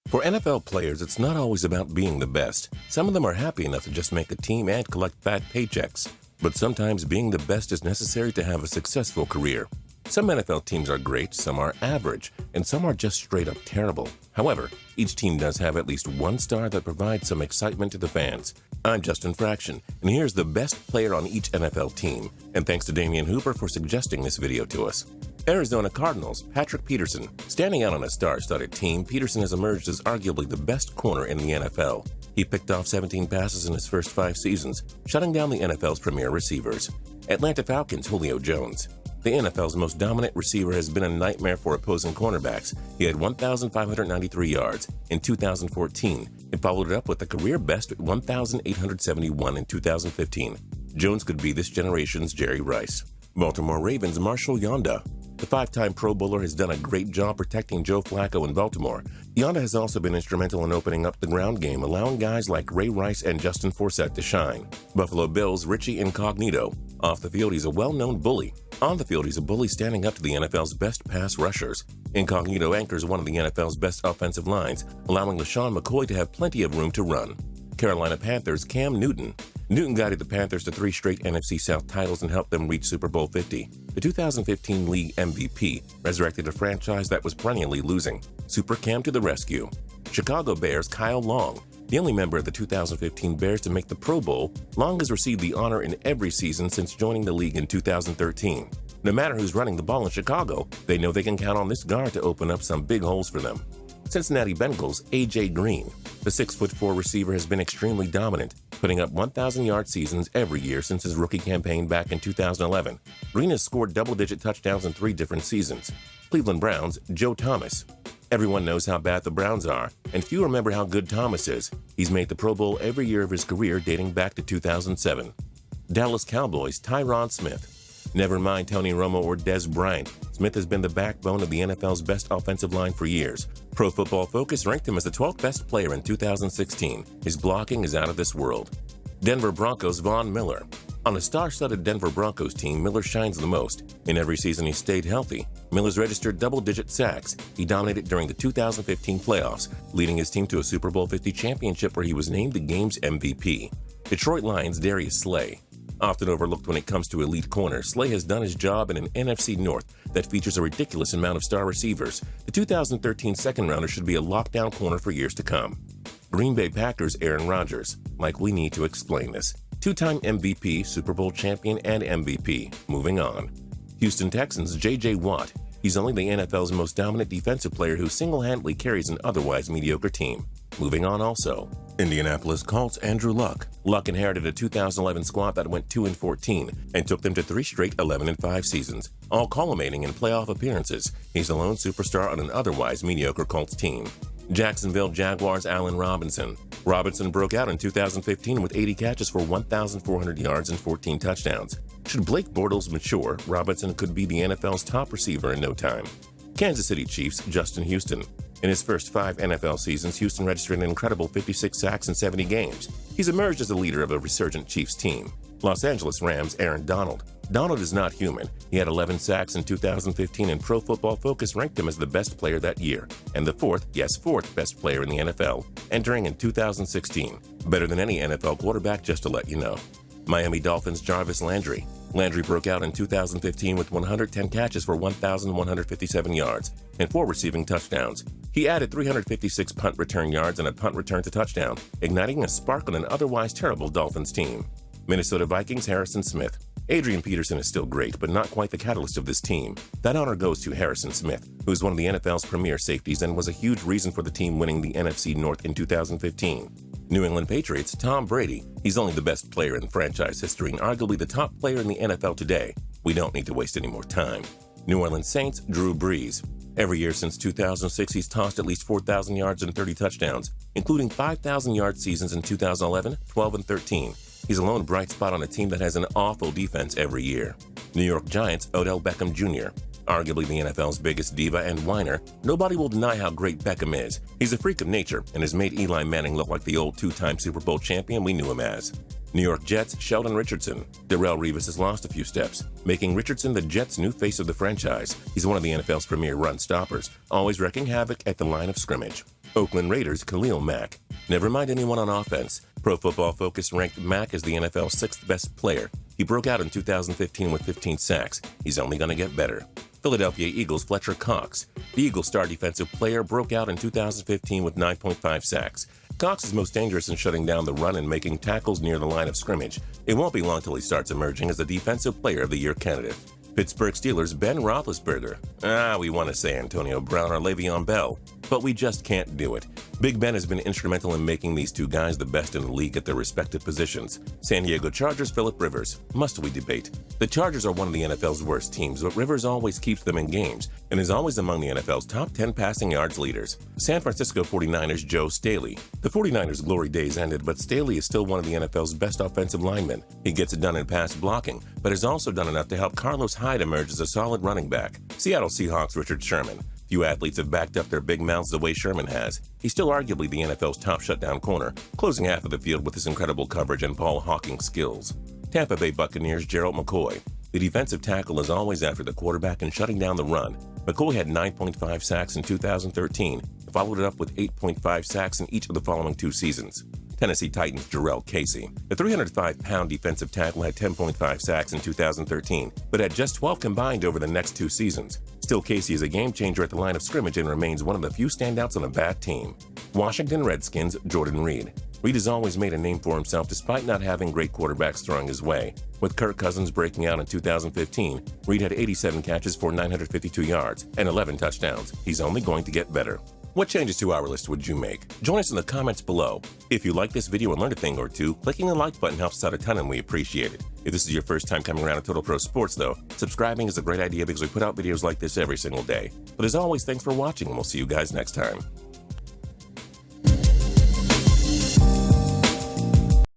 For NFL players, it's not always about being the best. Some of them are happy enough to just make a team and collect fat paychecks. But sometimes being the best is necessary to have a successful career. Some NFL teams are great, some are average, and some are just straight up terrible. However, each team does have at least one star that provides some excitement to the fans. I'm Justin Fraction, and here's the best player on each NFL team. And thanks to Damien Hooper for suggesting this video to us. Arizona Cardinals, Patrick Peterson. Standing out on a star-studded team, Peterson has emerged as arguably the best corner in the NFL. He picked off 17 passes in his first 5 seasons, shutting down the NFL's premier receivers. Atlanta Falcons, Julio Jones. The NFL's most dominant receiver has been a nightmare for opposing cornerbacks. He had 1,593 yards in 2014 and followed it up with a career best at 1,871 in 2015. Jones could be this generation's Jerry Rice. Baltimore Ravens, MARSHAL YANDA. The 5-time Pro Bowler has done a great job protecting Joe Flacco in Baltimore. YANDA has also been instrumental in opening up the ground game, allowing guys like Ray Rice and Justin Forsett to shine. Buffalo Bills, RICHIE INCOGNITO. Off the field, he's a well-known bully. On the field, he's a bully standing up to the NFL's best pass rushers. Incognito anchors one of the NFL's best offensive lines, allowing LaShawn McCoy to have plenty of room to run. Carolina Panthers, Cam Newton. Newton guided the Panthers to 3 straight NFC South titles and helped them reach Super Bowl 50. The 2015 league MVP resurrected a franchise that was perennially losing. Super Cam to the rescue. Chicago Bears, Kyle Long. The only member of the 2015 Bears to make the Pro Bowl, Long has received the honor in every season since joining the league in 2013. No matter who's running the ball in Chicago, they know they can count on this guard to open up some big holes for them. Cincinnati Bengals, A.J. Green. The 6'4" receiver has been extremely dominant, putting up 1,000-yard seasons every year since his rookie campaign back in 2011. Green has scored double-digit touchdowns in 3 different seasons. Cleveland Browns, Joe Thomas. Everyone knows how bad the Browns are, and few remember how good Thomas is. He's made the Pro Bowl every year of his career dating back to 2007. Dallas Cowboys, Tyron Smith. Never mind Tony Romo or Dez Bryant, Smith has been the backbone of the NFL's best offensive line for years. Pro Football Focus ranked him as the 12th best player in 2016. His blocking is out of this world. Denver Broncos, Von Miller. On a star-studded Denver Broncos team, Miller shines the most. In every season he stayed healthy. Miller's registered double-digit sacks. He dominated during the 2015 playoffs, leading his team to a Super Bowl 50 championship where he was named the game's MVP. Detroit Lions, Darius Slay. Often overlooked when it comes to elite corner, Slay has done his job in an NFC North that features a ridiculous amount of star receivers. The 2013 second-rounder should be a lockdown corner for years to come. Green Bay Packers, Aaron Rodgers. Like we need to explain this. 2-time MVP, Super Bowl champion, and MVP. Moving on. Houston Texans, J.J. Watt. He's only the NFL's most dominant defensive player who single-handedly carries an otherwise mediocre team. Moving on also. Indianapolis Colts, Andrew Luck. Luck inherited a 2011 squad that went 2-14 and took them to 3 straight 11-5 seasons, all culminating in playoff appearances. He's the lone superstar on an otherwise mediocre Colts team. Jacksonville Jaguars, Allen Robinson. Robinson broke out in 2015 with 80 catches for 1,400 yards and 14 touchdowns. Should Blake Bortles mature, Robinson could be the NFL's top receiver in no time. Kansas City Chiefs, Justin Houston. In his first 5 NFL seasons, Houston registered an incredible 56 sacks in 70 games. He's emerged as the leader of a resurgent Chiefs team. Los Angeles Rams, Aaron Donald. Donald is not human. He had 11 sacks in 2015, and Pro Football Focus ranked him as the best player that year, and the 4th best player in the NFL, entering in 2016. Better than any NFL quarterback, just to let you know. Miami Dolphins, Jarvis Landry. Landry broke out in 2015 with 110 catches for 1,157 yards and 4 receiving touchdowns. He added 356 punt return yards and a punt return to touchdown, igniting a spark on an otherwise terrible Dolphins team. Minnesota Vikings, Harrison Smith. Adrian Peterson is still great, but not quite the catalyst of this team. That honor goes to Harrison Smith, who is one of the NFL's premier safeties and was a huge reason for the team winning the NFC North in 2015. New England Patriots, Tom Brady. He's only the best player in franchise history and arguably the top player in the NFL today. We don't need to waste any more time. New Orleans Saints, Drew Brees. Every year since 2006, he's tossed at least 4,000 yards and 30 touchdowns, including 5,000-yard seasons in 2011, 12, and 13. He's a lone bright spot on a team that has an awful defense every year. New York Giants, Odell Beckham Jr. Arguably the NFL's biggest diva and whiner, nobody will deny how great Beckham is. He's a freak of nature and has made Eli Manning look like the old 2-time Super Bowl champion we knew him as. New York Jets, Sheldon Richardson. Darrelle Revis has lost a few steps, making Richardson the Jets' new face of the franchise. He's one of the NFL's premier run stoppers, always wreaking havoc at the line of scrimmage. Oakland Raiders' Khalil Mack. Never mind anyone on offense. Pro Football Focus ranked Mack as the NFL's 6th best player. He broke out in 2015 with 15 sacks. He's only going to get better. Philadelphia Eagles' Fletcher Cox. The Eagles' star defensive player broke out in 2015 with 9.5 sacks. Cox is most dangerous in shutting down the run and making tackles near the line of scrimmage. It won't be long till he starts emerging as the Defensive Player of the Year candidate. Pittsburgh Steelers' Ben Roethlisberger. We want to say Antonio Brown or Le'Veon Bell, but we just can't do it. Big Ben has been instrumental in making these two guys the best in the league at their respective positions. San Diego Chargers' Phillip Rivers. Must we debate? The Chargers are one of the NFL's worst teams, but Rivers always keeps them in games and is always among the NFL's top 10 passing yards leaders. San Francisco 49ers' Joe Staley. The 49ers' glory days ended, but Staley is still one of the NFL's best offensive linemen. He gets it done in pass blocking, but has also done enough to help Carlos Hyde emerge as a solid running back. Seattle Seahawks' Richard Sherman. Few athletes have backed up their big mouths the way Sherman has. He's still arguably the NFL's top shutdown corner, closing half of the field with his incredible coverage and ball hawking skills. Tampa Bay Buccaneers' Gerald McCoy. The defensive tackle is always after the quarterback and shutting down the run. McCoy had 9.5 sacks in 2013, and followed it up with 8.5 sacks in each of the following 2 seasons. Tennessee Titans' Jarrell Casey. The 305-pound defensive tackle had 10.5 sacks in 2013, but had just 12 combined over the next 2 seasons. Still, Casey is a game-changer at the line of scrimmage and remains one of the few standouts on a bad team. Washington Redskins' Jordan Reed. Reed has always made a name for himself despite not having great quarterbacks throwing his way. With Kirk Cousins breaking out in 2015, Reed had 87 catches for 952 yards and 11 touchdowns. He's only going to get better. What changes to our list would you make? Join us in the comments below. If you like this video and learned a thing or two, clicking the like button helps us out a ton and we appreciate it. If this is your first time coming around to Total Pro Sports though, subscribing is a great idea because we put out videos like this every single day. But as always, thanks for watching and we'll see you guys next time.